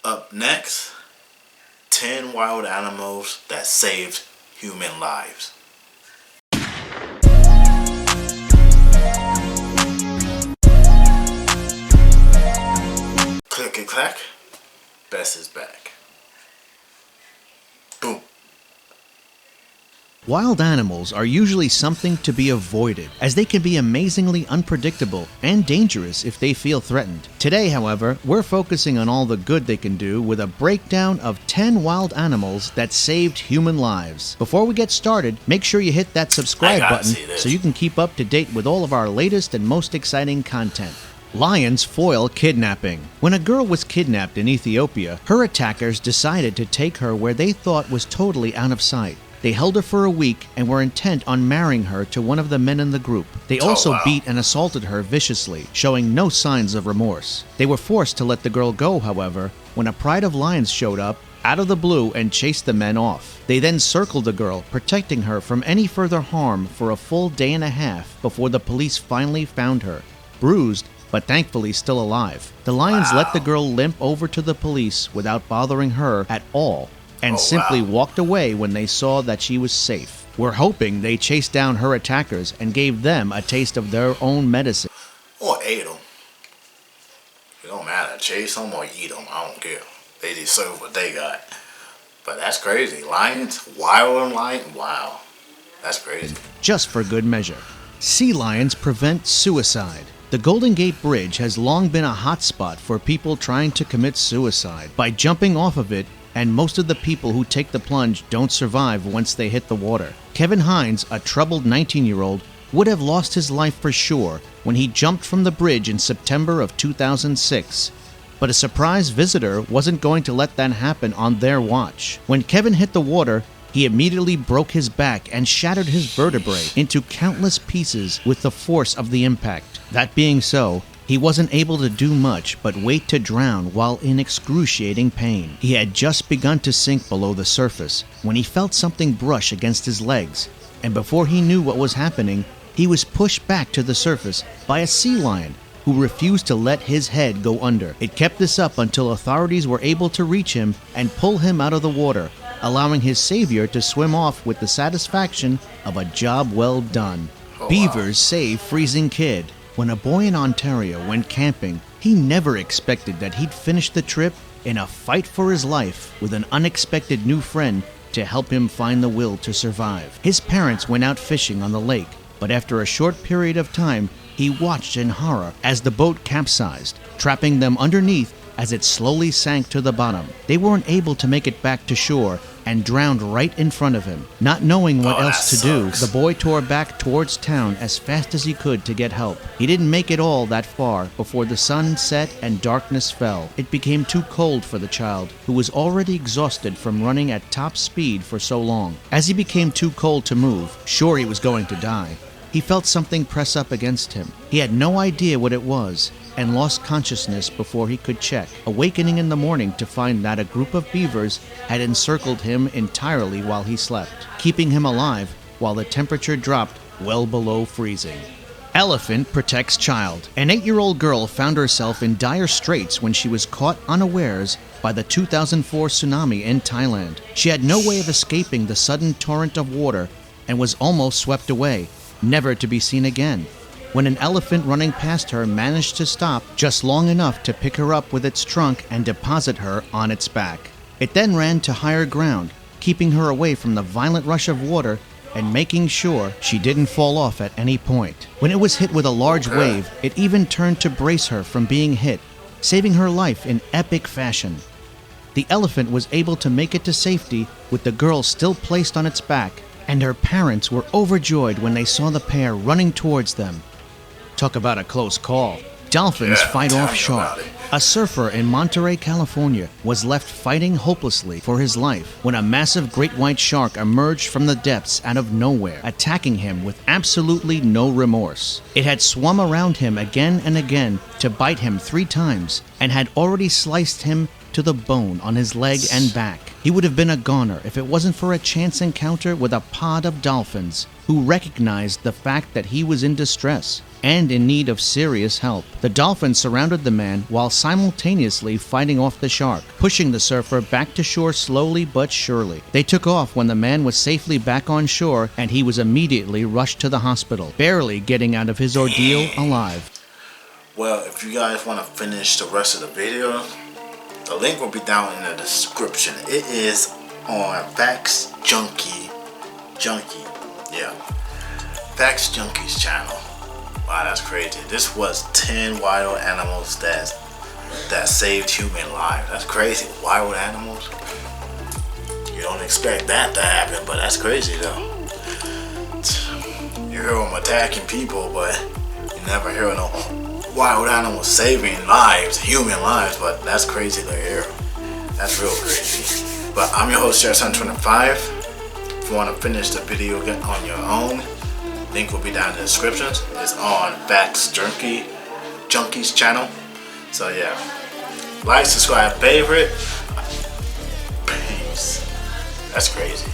Up next, 10 wild animals that saved human lives. Click and clack, Bess is back. Boom. Wild animals are usually something to be avoided, as they can be amazingly unpredictable and dangerous if they feel threatened. Today, however, we're focusing on all the good they can do with a breakdown of 10 wild animals that saved human lives. Before we get started, make sure you hit that subscribe button so you can keep up to date with all of our latest and most exciting content. Lions foil kidnapping. When a girl was kidnapped in Ethiopia, her attackers decided to take her where they thought was totally out of sight. They held her for a week and were intent on marrying her to one of the men in the group. They also beat and assaulted her viciously, showing no signs of remorse. They were forced to let the girl go, however, when a pride of lions showed up out of the blue and chased the men off. They then circled the girl, protecting her from any further harm for a full day and a half before the police finally found her, bruised but thankfully still alive. The lions let the girl limp over to the police without bothering her at all, and simply walked away when they saw that she was safe. We're hoping they chased down her attackers and gave them a taste of their own medicine. Or ate them. It don't matter. Chase them or eat them. I don't care. They deserve what they got. But that's crazy. Lions? Wild lion? Wow. That's crazy. Just for good measure. Sea lions prevent suicide. The Golden Gate Bridge has long been a hotspot for people trying to commit suicide by jumping off of it, and most of the people who take the plunge don't survive once they hit the water. Kevin Hines, a troubled 19-year-old, would have lost his life for sure when he jumped from the bridge in September of 2006. But a surprise visitor wasn't going to let that happen on their watch. When Kevin hit the water, he immediately broke his back and shattered his vertebrae into countless pieces with the force of the impact. That being so, he wasn't able to do much but wait to drown while in excruciating pain. He had just begun to sink below the surface when he felt something brush against his legs, and before he knew what was happening, he was pushed back to the surface by a sea lion who refused to let his head go under. It kept this up until authorities were able to reach him and pull him out of the water, allowing his savior to swim off with the satisfaction of a job well done. Beavers save freezing kid. When a boy in Ontario went camping, he never expected that he'd finish the trip in a fight for his life with an unexpected new friend to help him find the will to survive. His parents went out fishing on the lake, but after a short period of time, he watched in horror as the boat capsized, trapping them underneath as it slowly sank to the bottom. They weren't able to make it back to shore and drowned right in front of him. Not knowing what else to do, the boy tore back towards town as fast as he could to get help. He didn't make it all that far before the sun set and darkness fell. It became too cold for the child, who was already exhausted from running at top speed for so long. As he became too cold to move, sure he was going to die, he felt something press up against him. He had no idea what it was, and lost consciousness before he could check, awakening in the morning to find that a group of beavers had encircled him entirely while he slept, keeping him alive while the temperature dropped well below freezing. Elephant protects child. An 8-year-old girl found herself in dire straits when she was caught unawares by the 2004 tsunami in Thailand. She had no way of escaping the sudden torrent of water and was almost swept away, never to be seen again, when an elephant running past her managed to stop just long enough to pick her up with its trunk and deposit her on its back. It then ran to higher ground, keeping her away from the violent rush of water and making sure she didn't fall off at any point. When it was hit with a large wave, it even turned to brace her from being hit, saving her life in epic fashion. The elephant was able to make it to safety with the girl still placed on its back, and her parents were overjoyed when they saw the pair running towards them. Talk about a close call. Dolphins fight off shark. A surfer in Monterey, California was left fighting hopelessly for his life when a massive great white shark emerged from the depths out of nowhere, attacking him with absolutely no remorse. It had swum around him again and again to bite him 3 times and had already sliced him to the bone on his leg and back. He would have been a goner if it wasn't for a chance encounter with a pod of dolphins who recognized the fact that he was in distress and in need of serious help. The dolphins surrounded the man while simultaneously fighting off the shark, pushing the surfer back to shore slowly but surely. They took off when the man was safely back on shore, and he was immediately rushed to the hospital, barely getting out of his ordeal alive. Well, if you guys want to finish the rest of the video, the link will be down in the description. It is on Facts Junkie. Yeah. Facts Junkie's channel. Wow, that's crazy. This was 10 wild animals that saved human lives. That's crazy. Wild animals. You don't expect that to happen, but that's crazy though. You hear them attacking people, but you never hear no wild animals saving lives, human lives, but that's crazy to hear. That's real crazy. But I'm your host, Jared125. If you want to finish the video on your own, link will be down in the description. It's on Facts Junkie's channel. So yeah, like, subscribe, favorite. Peace. That's crazy.